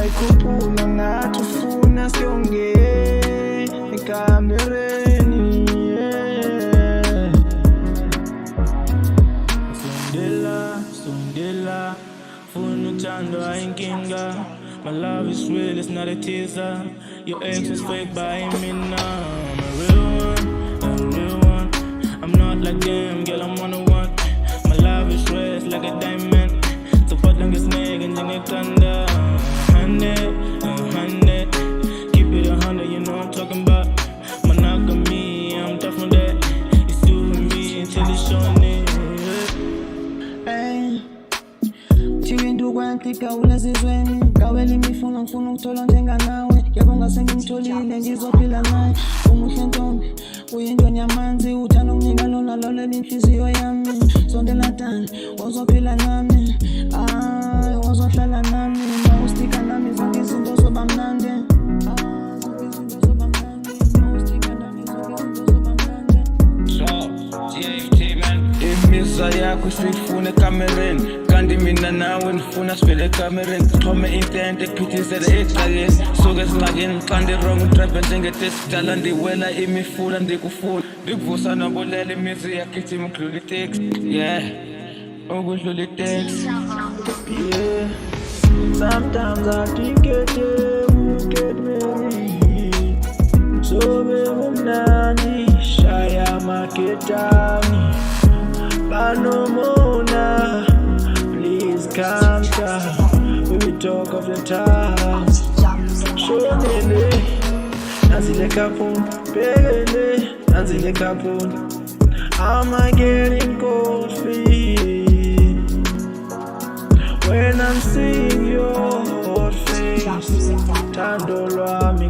uyakhuphula ngathi ufuna siyongena ekamereni, yeah. Sondela, funa uthando ayinkinga. My love is real, it's not a teaser. Your ex was fake by me now. I'm a real one. I'm not like them, girl, I'm on the one. My love is real, it's like a diamond. So what long as snake and then it thunder. 100, keep it 100, you know I'm talking about. Monogamy, I'm tough on that. It's you and me until it's showing it. Hey, Chiwindu kwantika ulezizweni. Kaweli mifuna ngifuna ukuthola njenganawe. Yebo ngase ngimtholile ngizophila naye. Umuhle ntombi, uyindweni yamanzi. Uthanda ukunika lona lolela inhliziyo yami. Sondela tani, uzophila nami. Uzohlala nami. Mawustika nami zonke izinto zoba mnandi. Imizwa yakho siyifuna ekamereni, kanti mina nawe nifuna sivele ekamereni. Xhome intente kuphithizele ecaleni, suke esingxakini xa ndirong utrebe njengetesitala. Ndiwela imifula ndikufuna, ndikuvusa nobulela imizi yagijima ukudlula iteksi, yeah, ukudlula iteksi, yeah. Sometimes I think it will get married. So bemnandi shaya maketani. Banomona, please calm down. We will talk of the time. Shonele, nanzile kapun, pele, nanzile kapun. Am I getting cold feet when I'm seeing your face? Tando lwami